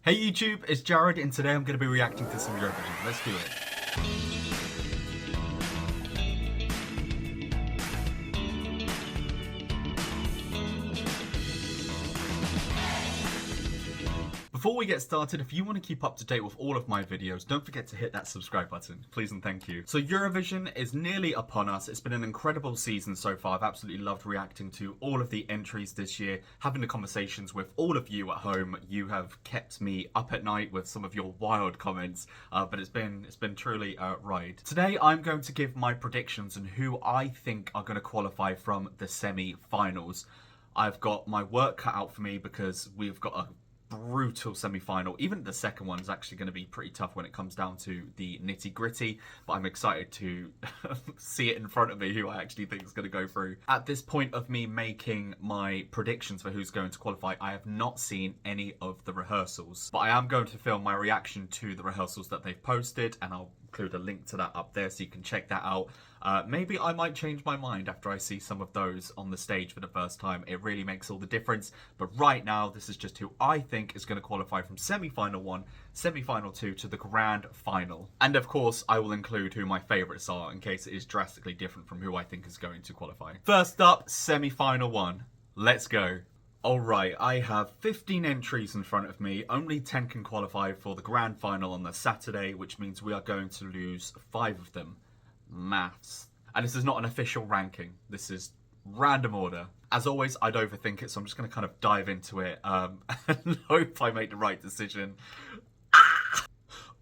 Hey YouTube, it's Jaryd, and today I'm going to be reacting to some Eurovision. Let's do it. Before we get started, if you want to keep up to date with all of my videos, don't forget to hit that subscribe button, please and thank you. So Eurovision is nearly upon us. It's been an incredible season so far. I've absolutely loved reacting to all of the entries this year, having the conversations with all of you at home. You have kept me up at night with some of your wild comments, but it's been truly a ride. Today I'm going to give my predictions on who I think are going to qualify from the semi-finals. I've got my work cut out for me because we've got a brutal semi-final. Even the second one is actually going to be pretty tough when it comes down to the nitty-gritty, but I'm excited to see it in front of me who I actually think is going to go through. At this point of me making my predictions for who's going to qualify, I have not seen any of the rehearsals, but I am going to film my reaction to the rehearsals that they've posted, and I'll include a link to that up there so you can check that out. Maybe I might change my mind after I see some of those on the stage for the first time. It really makes all the difference. But right now, this is just who I think is going to qualify from semi-final 1, semi-final 2 to the grand final. And of course, I will include who my favourites are in case it is drastically different from who I think is going to qualify. First up, semi-final 1. Let's go. Alright, I have 15 entries in front of me. Only 10 can qualify for the grand final on the Saturday, which means we are going to lose 5 of them. Maths. And this is not an official ranking. This is random order. As always, I'd overthink it, so I'm just going to kind of dive into it and hope I make the right decision.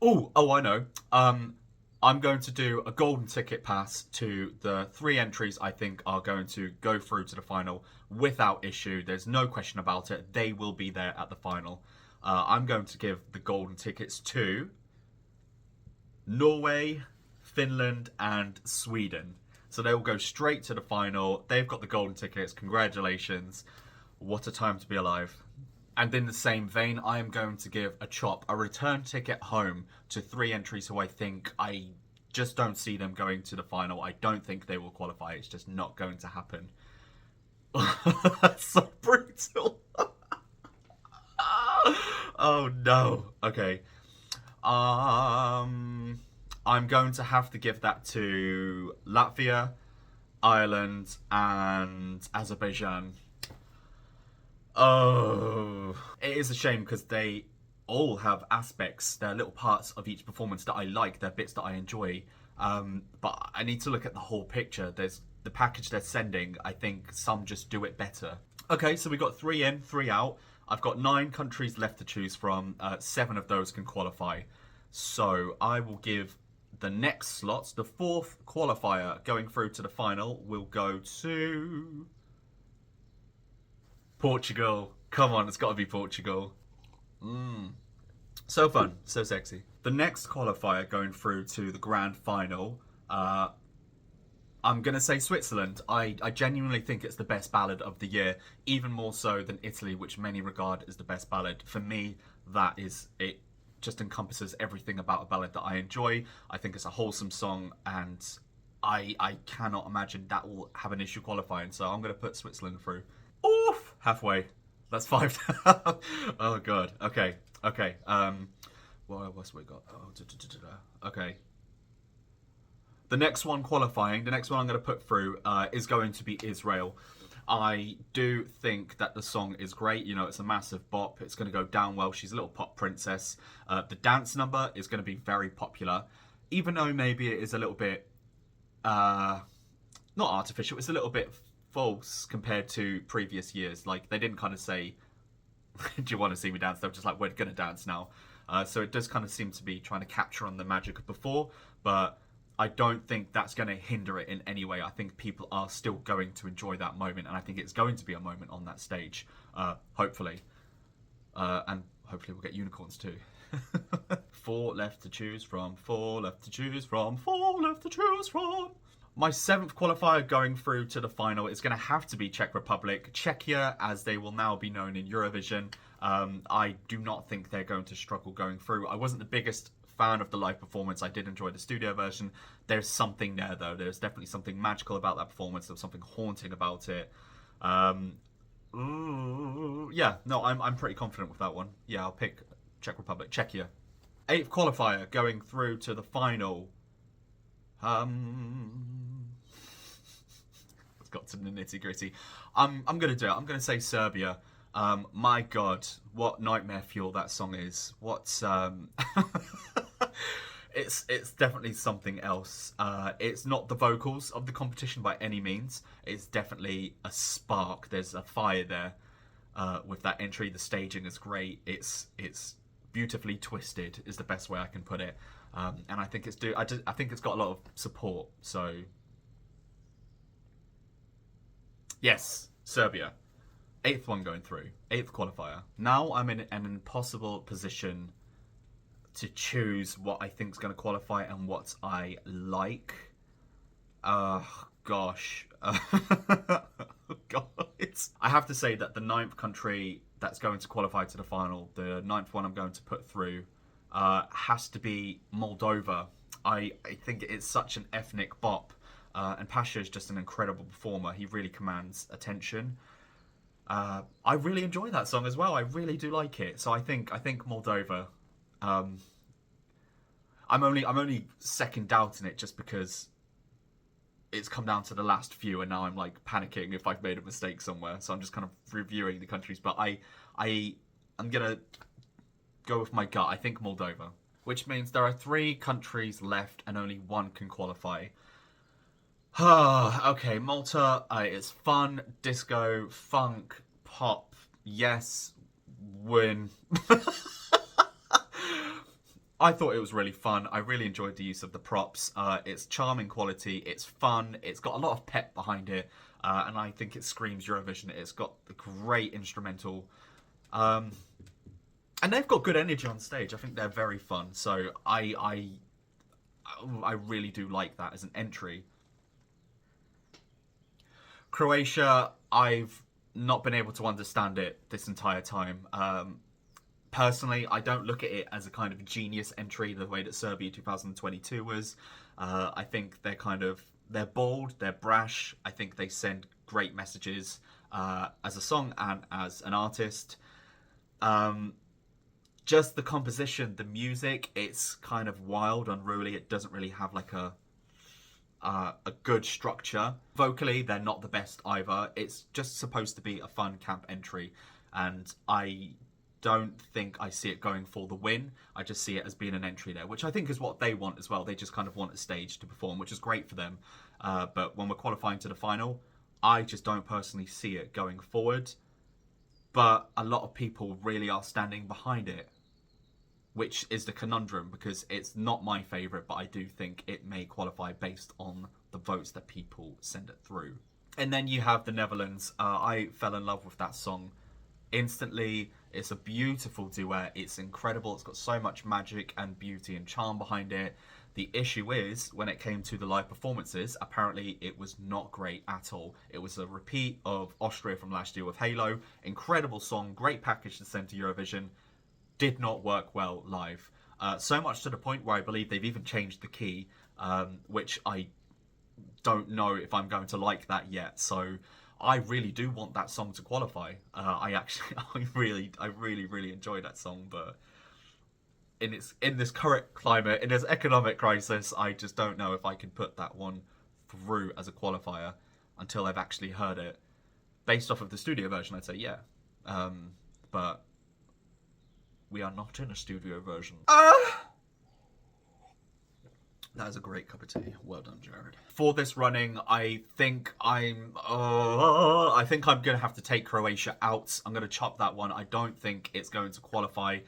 Oh, I know. I'm going to do a golden ticket pass to the 3 entries I think are going to go through to the final without issue. There's no question about it. They will be there at the final. I'm going to give the golden tickets to Norway, Finland, and Sweden. So they will go straight to the final. They've got the golden tickets. Congratulations. What a time to be alive. And in the same vein, I am going to give a return ticket home to 3 entries who I think I just don't see them going to the final. I don't think they will qualify. It's just not going to happen. That's so brutal. Oh no. Okay. I'm going to have to give that to Latvia, Ireland, and Azerbaijan. Oh, it is a shame because they all have aspects, they're little parts of each performance that I like, they're bits that I enjoy. But I need to look at the whole picture. There's the package they're sending. I think some just do it better. Okay, so we got 3 in, 3 out. I've got 9 countries left to choose from. 7 of those can qualify. So I will give the next slots, the 4th qualifier going through to the final will go to Portugal. Come on, it's got to be Portugal. So fun, so sexy. The next qualifier going through to the grand final, I'm going to say Switzerland. I genuinely think it's the best ballad of the year, even more so than Italy, which many regard as the best ballad. For me, that is it. Just encompasses everything about a ballad that I enjoy. I think it's a wholesome song, and I cannot imagine that will have an issue qualifying, so I'm going to put Switzerland through. Oof! Halfway. That's 5. Oh god. Okay. What else we got? Okay. The next one qualifying, the next one I'm going to put through is going to be Israel. I do think that the song is great. You know, it's a massive bop. It's going to go down well. She's a little pop princess. The dance number is going to be very popular. Even though maybe it is a little bit, not artificial, it's a little bit false compared to previous years. Like, they didn't kind of say, do you want to see me dance? They were just like, we're going to dance now. So it does kind of seem to be trying to capture on the magic of before, but I don't think that's going to hinder it in any way. I think people are still going to enjoy that moment, and I think it's going to be a moment on that stage, hopefully. And hopefully we'll get unicorns too. 4 left to choose from, 4 left to choose from, 4 left to choose from. My 7th qualifier going through to the final is going to have to be Czech Republic. Czechia, as they will now be known in Eurovision. I do not think they're going to struggle going through. I wasn't the biggest fan of the live performance. I did enjoy the studio version. There's something there though. There's definitely something magical about that performance. There's something haunting about it. Yeah, no, I'm pretty confident with that one. Yeah, I'll pick Czech Republic, Czechia. 8th qualifier going through to the final. It's got to the nitty gritty. I'm gonna do it. I'm gonna say Serbia. My God, what nightmare fuel that song is. What's it's definitely something else. It's not the vocals of the competition by any means. It's definitely a spark. There's a fire there with that entry. The staging is great. It's beautifully twisted is the best way I can put it. And I think I think it's got a lot of support. So yes, Serbia. 8th one going through. 8th qualifier. Now I'm in an impossible position to choose what I think is going to qualify and what I like. Gosh. God. I have to say that the 9th country that's going to qualify to the final, the 9th one I'm going to put through, has to be Moldova. I think it's such an ethnic bop. And Pasha is just an incredible performer. He really commands attention. I really enjoy that song as well. I really do like it. So I think Moldova. I'm only second doubting it just because it's come down to the last few, and now I'm like panicking if I've made a mistake somewhere. So I'm just kind of reviewing the countries. But I'm gonna go with my gut. I think Moldova, which means there are 3 countries left and only 1 can qualify. Okay, Malta. It's fun, disco, funk, pop. Yes, win. I thought it was really fun. I really enjoyed the use of the props. It's charming quality. It's fun. It's got a lot of pep behind it, and I think it screams Eurovision. It's got a great instrumental, and they've got good energy on stage. I think they're very fun. So I really do like that as an entry. Croatia, I've not been able to understand it this entire time. Personally, I don't look at it as a kind of genius entry the way that Serbia 2022 was. I think they're bold, they're brash. I think they send great messages as a song and as an artist. Just the composition, the music, it's kind of wild, unruly. It doesn't really have like a good structure. Vocally, they're not the best either. It's just supposed to be a fun camp entry, and I don't think I see it going for the win. I just see it as being an entry there, which I think is what they want as well. They just kind of want a stage to perform, which is great for them. But when we're qualifying to the final, I just don't personally see it going forward. But a lot of people really are standing behind it, which is the conundrum, because it's not my favourite, but I do think it may qualify based on the votes that people send it through. And then you have the Netherlands. I fell in love with that song instantly. It's a beautiful duet. It's incredible. It's got so much magic and beauty and charm behind it. The issue is, when it came to the live performances, apparently it was not great at all. It was a repeat of Austria from last year with Halo. Incredible song, great package to send to Eurovision. Did not work well live. So much to the point where I believe they've even changed the key, which I don't know if I'm going to like that yet. So I really do want that song to qualify. I really enjoy that song, but in this current climate, in this economic crisis, I just don't know if I can put that one through as a qualifier until I've actually heard it. Based off of the studio version, I'd say yeah, but we are not in a studio version. That is a great cup of tea. Well done, Jaryd. For this running, I think I'm gonna have to take Croatia out. I'm gonna chop that one. I don't think it's going to qualify.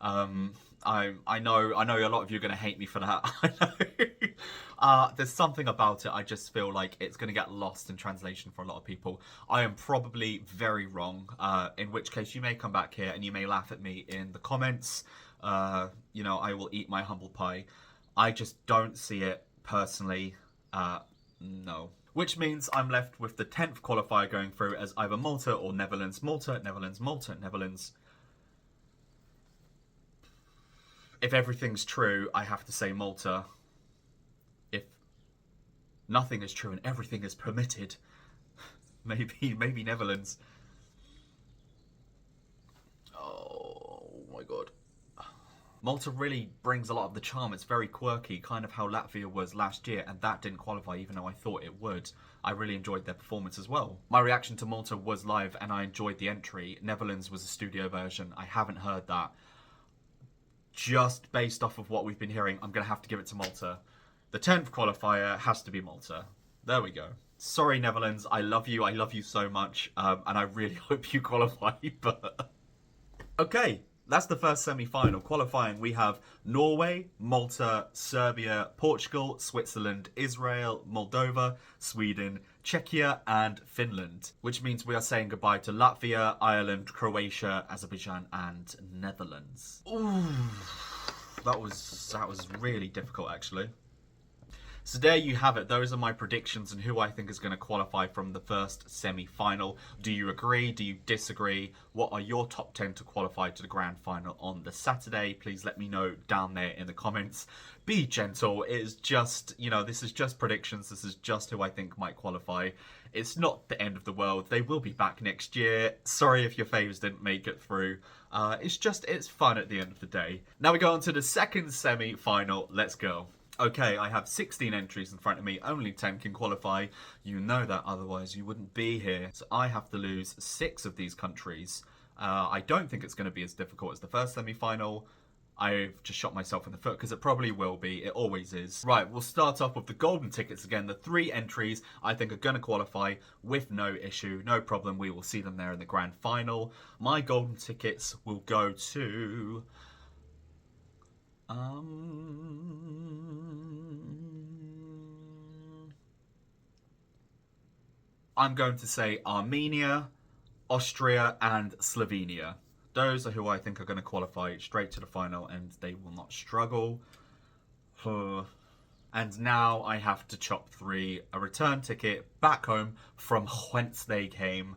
I know a lot of you are gonna hate me for that. I know. There's something about it. I just feel like it's gonna get lost in translation for a lot of people. I am probably very wrong. In which case, you may come back here and you may laugh at me in the comments. I will eat my humble pie. I just don't see it personally. No. Which means I'm left with the 10th qualifier going through as either Malta or Netherlands. Malta, Netherlands, Malta, Netherlands. If everything's true, I have to say Malta. If nothing is true and everything is permitted, maybe Netherlands. Oh my God. Malta really brings a lot of the charm. It's very quirky, kind of how Latvia was last year, and that didn't qualify even though I thought it would. I really enjoyed their performance as well. My reaction to Malta was live and I enjoyed the entry. Netherlands was a studio version. I haven't heard that. Just based off of what we've been hearing, I'm going to have to give it to Malta. The 10th qualifier has to be Malta. There we go. Sorry, Netherlands. I love you so much. And I really hope you qualify. But okay, that's the first semi-final. Qualifying, we have Norway, Malta, Serbia, Portugal, Switzerland, Israel, Moldova, Sweden, Czechia, and Finland. Which means we are saying goodbye to Latvia, Ireland, Croatia, Azerbaijan, and Netherlands. Ooh, that was really difficult, actually. So there you have it. Those are my predictions and who I think is going to qualify from the first semi-final. Do you agree? Do you disagree? What are your top 10 to qualify to the grand final on the Saturday? Please let me know down there in the comments. Be gentle. It is just, you know, this is just predictions. This is just who I think might qualify. It's not the end of the world. They will be back next year. Sorry if your faves didn't make it through. It's fun at the end of the day. Now we go on to the second semi-final. Let's go. Okay, I have 16 entries in front of me, only 10 can qualify. You know that, otherwise you wouldn't be here. So I have to lose 6 of these countries. I don't think it's going to be as difficult as the first semi-final. I've just shot myself in the foot because it probably will be. It always is. Right, we'll start off with the golden tickets again. The 3 entries I think are going to qualify with no issue, no problem. We will see them there in the grand final. My golden tickets will go to... I'm going to say Armenia, Austria, and Slovenia. Those are who I think are going to qualify straight to the final, and they will not struggle. And now I have to chop 3, a return ticket back home from whence they came.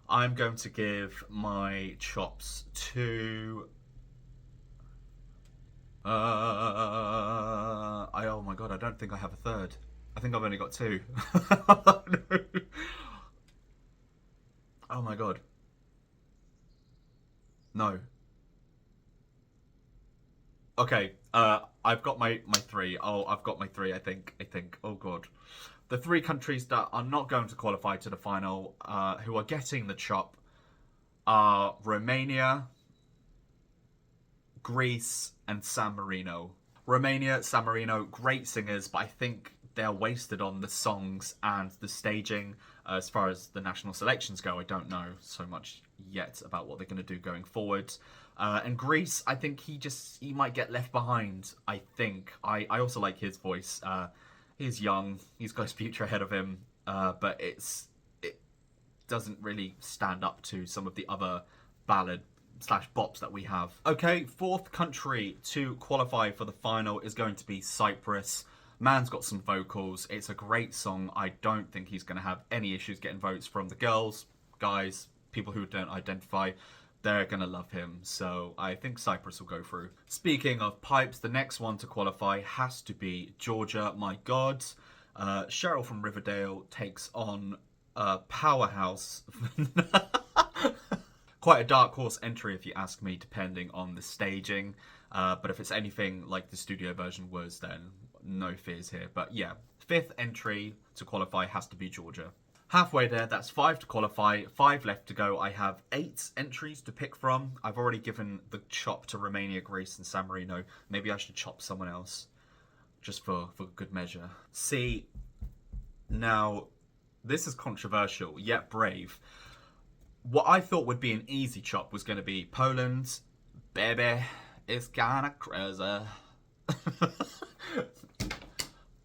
I'm going to give my chops to... oh my god, I don't think I have a third. I think I've only got 2. No. Oh my god. No. Okay, I've got my 3. Oh, I've got my 3, I think. Oh god. The 3 countries that are not going to qualify to the final, who are getting the chop, are Romania, Greece, and San Marino. Romania, San Marino, great singers, but I think they're wasted on the songs and the staging. As far as the national selections go, I don't know so much yet about what they're going to do going forward. And Greece, I think he might get left behind, I think. I also like his voice. He's young, he's got his future ahead of him, but it doesn't really stand up to some of the other ballad/bops that we have. Okay, 4th country to qualify for the final is going to be Cyprus. Man's got some vocals. It's a great song. I don't think he's going to have any issues getting votes from the girls, guys, people who don't identify. They're going to love him. So I think Cyprus will go through. Speaking of pipes, the next one to qualify has to be Georgia. My God. Cheryl from Riverdale takes on Powerhouse. Quite a dark horse entry, if you ask me, depending on the staging. But if it's anything like the studio version was, then no fears here. But yeah, 5th entry to qualify has to be Georgia. Halfway there, that's 5 to qualify, 5 left to go. I have 8 entries to pick from. I've already given the chop to Romania, Greece, and San Marino. Maybe I should chop someone else, just for good measure. See, now, this is controversial, yet brave. What I thought would be an easy chop was going to be Poland. Baby, it's kinda crazy.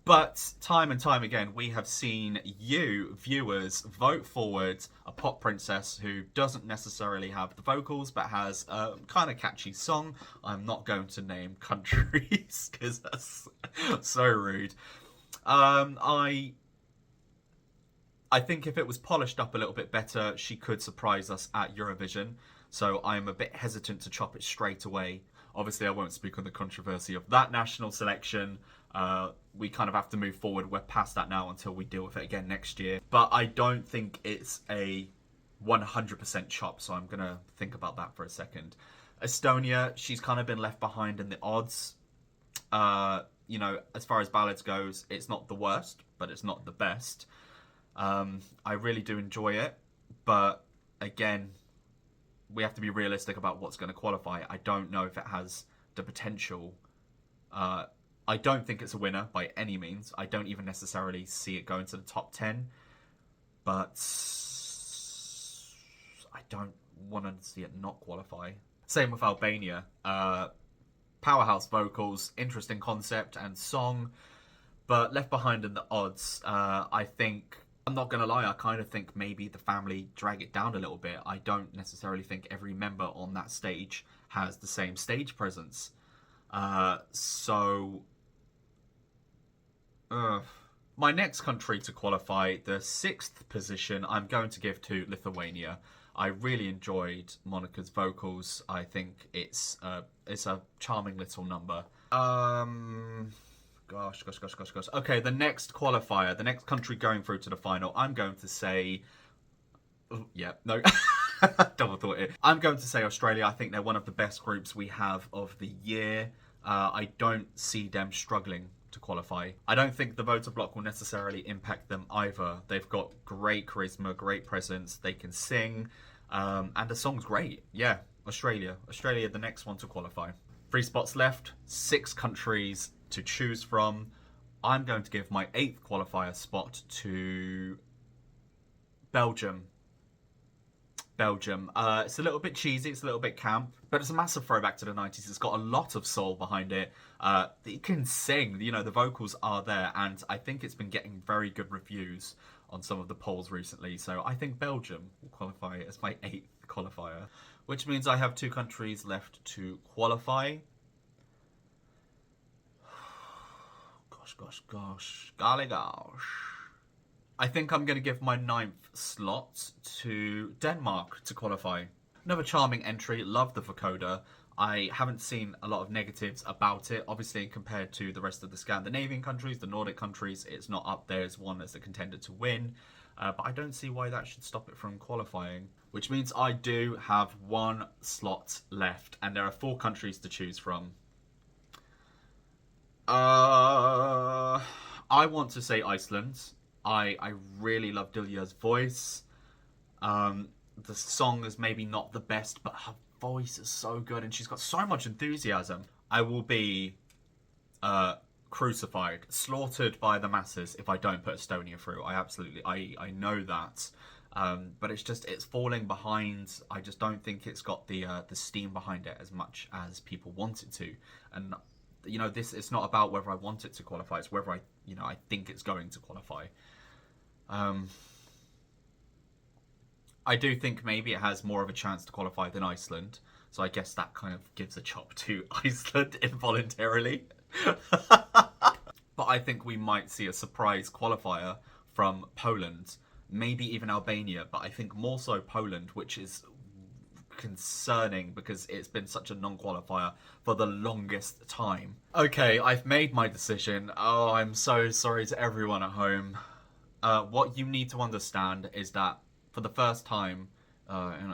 But time and time again, we have seen you, viewers, vote forward a pop princess who doesn't necessarily have the vocals, but has a kind of catchy song. I'm not going to name countries, because that's so rude. I think if it was polished up a little bit better, she could surprise us at Eurovision. So I'm a bit hesitant to chop it straight away. Obviously, I won't speak on the controversy of that national selection. We kind of have to move forward. We're past that now until we deal with it again next year. But I don't think it's a 100% chop, so I'm going to think about that for a second. Estonia, she's kind of been left behind in the odds. You know, as far as ballads goes, it's not the worst, but it's not the best. I really do enjoy it, but again, we have to be realistic about what's going to qualify. I don't know if it has the potential. I don't think it's a winner by any means. I don't even necessarily see it going to the top 10, but I don't want to see it not qualify. Same with Albania. Powerhouse vocals, interesting concept and song, but left behind in the odds. I think, I'm not going to lie, I kind of think maybe the family drag it down a little bit. I don't necessarily think every member on that stage has the same stage presence. My next country to qualify, the 6th position, I'm going to give to Lithuania. I really enjoyed Monica's vocals. I think it's a charming little number. Gosh. Okay, the next qualifier, the next country going through to the final, I'm going to say... Oh, yeah, no. Double thought it. I'm going to say Australia. I think they're one of the best groups we have of the year. I don't see them struggling to qualify. I don't think the voter block will necessarily impact them either. They've got great charisma, great presence. They can sing, and the song's great. Yeah, Australia, the next one to qualify. 3 spots left, 6 countries to choose from. I'm going to give my 8th qualifier spot to Belgium. It's a little bit cheesy, it's a little bit camp, but it's a massive throwback to the 90s. It's got a lot of soul behind it. It can sing, you know, the vocals are there, and I think it's been getting very good reviews on some of the polls recently. So I think Belgium will qualify as my 8th qualifier, which means I have 2 countries left to qualify. Golly gosh. I think I'm going to give my 9th slot to Denmark to qualify. Another charming entry, love the vocoder. I haven't seen a lot of negatives about it. Obviously, compared to the rest of the Scandinavian countries, the Nordic countries, it's not up there as one as a contender to win. But I don't see why that should stop it from qualifying. Which means I do have 1 slot left, and there are 4 countries to choose from. I want to say Iceland. I really love Dilja's voice. The song is maybe not the best, but her voice is so good and she's got so much enthusiasm. I will be crucified, slaughtered by the masses if I don't put Estonia through. I know that. But it's falling behind. I just don't think it's got the steam behind it as much as people want it to. And you know, it's not about whether I want it to qualify, it's whether I think it's going to qualify. I do think maybe it has more of a chance to qualify than Iceland, so I guess that kind of gives a chop to Iceland involuntarily. But I think we might see a surprise qualifier from Poland, maybe even Albania, but I think more so Poland, which is concerning because it's been such a non-qualifier for the longest time. Okay, I've made my decision. Oh, I'm so sorry to everyone at home. What you need to understand is that for the first time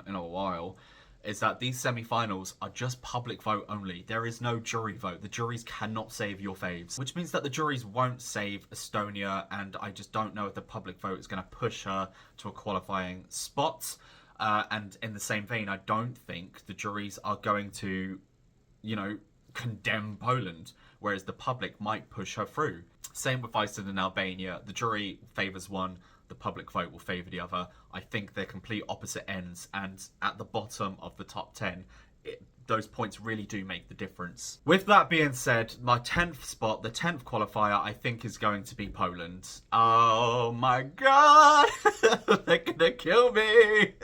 in a while, is that these semi-finals are just public vote only. There is no jury vote. The juries cannot save your faves, which means that the juries won't save Estonia, and I just don't know if the public vote is going to push her to a qualifying spot. And in the same vein, I don't think the juries are going to, condemn Poland, whereas the public might push her through. Same with Iceland and Albania. The jury favours one, the public vote will favour the other. I think they're complete opposite ends, and at the bottom of the top 10, those points really do make the difference. With that being said, my 10th spot, the 10th qualifier, I think is going to be Poland. Oh my god! They're gonna kill me!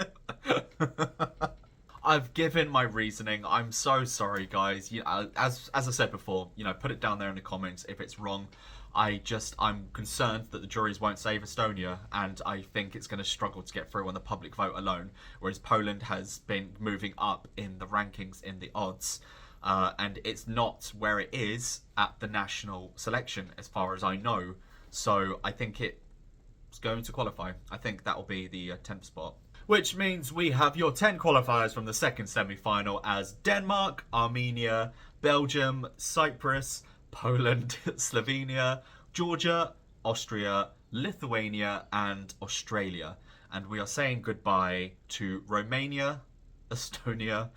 I've given my reasoning. I'm so sorry, guys. As I said before, put it down there in the comments if it's wrong. I'm concerned that the juries won't save Estonia, and I think it's going to struggle to get through on the public vote alone, whereas Poland has been moving up in the rankings, in the odds, and it's not where it is at the national selection, as far as I know. So I think it's going to qualify. I think that will be the 10th spot. Which means we have your 10 qualifiers from the second semi-final as Denmark, Armenia, Belgium, Cyprus, Poland, Slovenia, Georgia, Austria, Lithuania, and Australia. And we are saying goodbye to Romania, Estonia,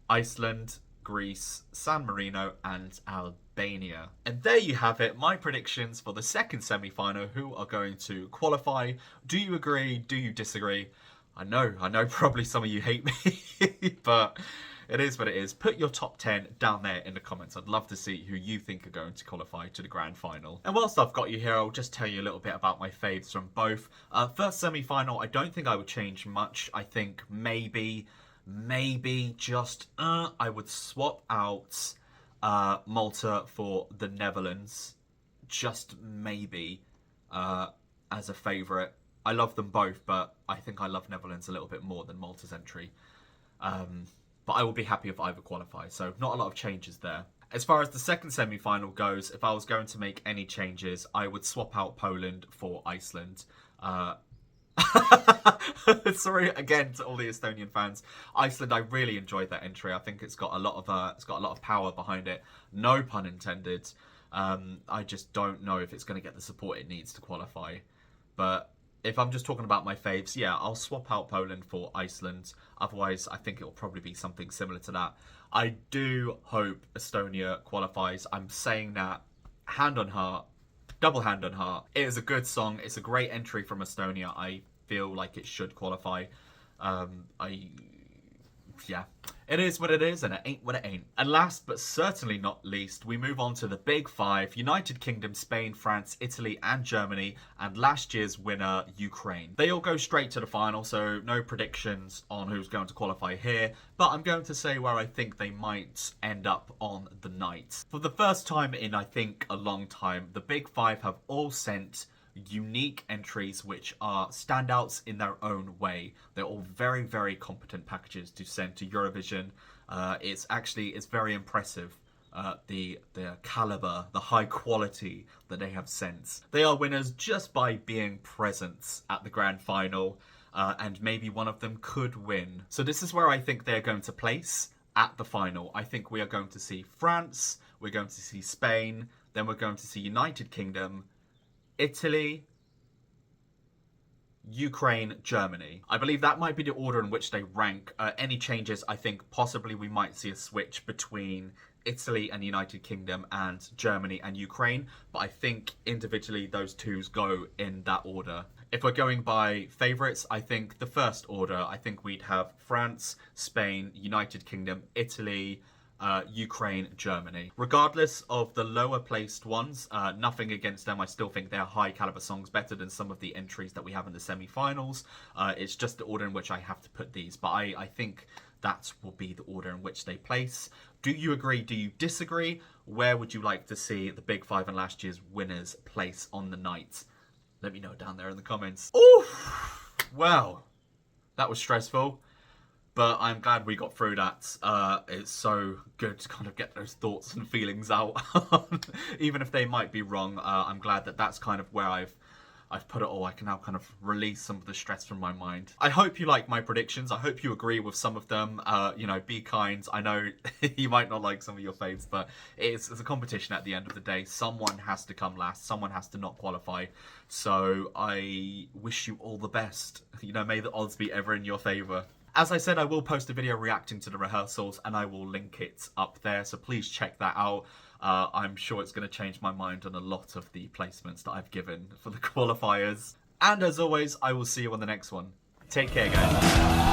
Iceland, Greece, San Marino, and Albania. And there you have it, my predictions for the second semi-final who are going to qualify. Do you agree? Do you disagree? I know probably some of you hate me, but it is what it is. Put your top 10 down there in the comments. I'd love to see who you think are going to qualify to the grand final. And whilst I've got you here, I'll just tell you a little bit about my faves from both. First semi-final, I don't think I would change much. I think maybe just I would swap out Malta for the Netherlands. Just maybe as a favourite. I love them both, but I think I love Netherlands a little bit more than Malta's entry. But I will be happy if either qualify, so not a lot of changes there. As far as the second semi-final goes, if I was going to make any changes, I would swap out Poland for Iceland. Sorry again to all the Estonian fans. Iceland, I really enjoyed that entry. I think it's got a lot of power behind it. No pun intended. I just don't know if it's going to get the support it needs to qualify. But if I'm just talking about my faves, yeah, I'll swap out Poland for Iceland. Otherwise, I think it'll probably be something similar to that. I do hope Estonia qualifies. I'm saying that hand on heart, double hand on heart. It is a good song. It's a great entry from Estonia. I feel like it should qualify. Yeah, it is what it is, and it ain't what it ain't. And last but certainly not least, we move on to the big five: United Kingdom, Spain, France, Italy, and Germany, and last year's winner, Ukraine. They all go straight to the final, so no predictions on who's going to qualify here, but I'm going to say where I think they might end up on the night. For the first time in, I think, a long time, the big five have all sent unique entries which are standouts in their own way. They're all very, very competent packages to send to Eurovision. It's very impressive, the caliber, the high quality that they have sent. They are winners just by being present at the grand final, and maybe one of them could win. So this is where I think they're going to place at the final. I think we are going to see France, we're going to see Spain, then we're going to see United Kingdom, Italy, Ukraine, Germany. I believe that might be the order in which they rank. Any changes, I think possibly we might see a switch between Italy and United Kingdom and Germany and Ukraine, but I think individually those twos go in that order. If we're going by favourites, I think the first order, I think we'd have France, Spain, United Kingdom, Italy, Ukraine, Germany. Regardless of the lower placed ones, nothing against them. I still think they're high caliber songs, better than some of the entries that we have in the semi-finals. It's just the order in which I have to put these, but I think that will be the order in which they place. Do you agree? Do you disagree? Where would you like to see the big five and last year's winners place on the night? Let me know down there in the comments. Oh, well, that was stressful. But I'm glad we got through that. It's so good to kind of get those thoughts and feelings out. Even if they might be wrong, I'm glad that that's kind of where I've put it all. I can now kind of release some of the stress from my mind. I hope you like my predictions. I hope you agree with some of them. You know, be kind. I know you might not like some of your faves, but it's a competition at the end of the day. Someone has to come last. Someone has to not qualify. So I wish you all the best. You know, may the odds be ever in your favour. As I said, I will post a video reacting to the rehearsals and I will link it up there, so please check that out. I'm sure it's going to change my mind on a lot of the placements that I've given for the qualifiers. And as always, I will see you on the next one. Take care, guys.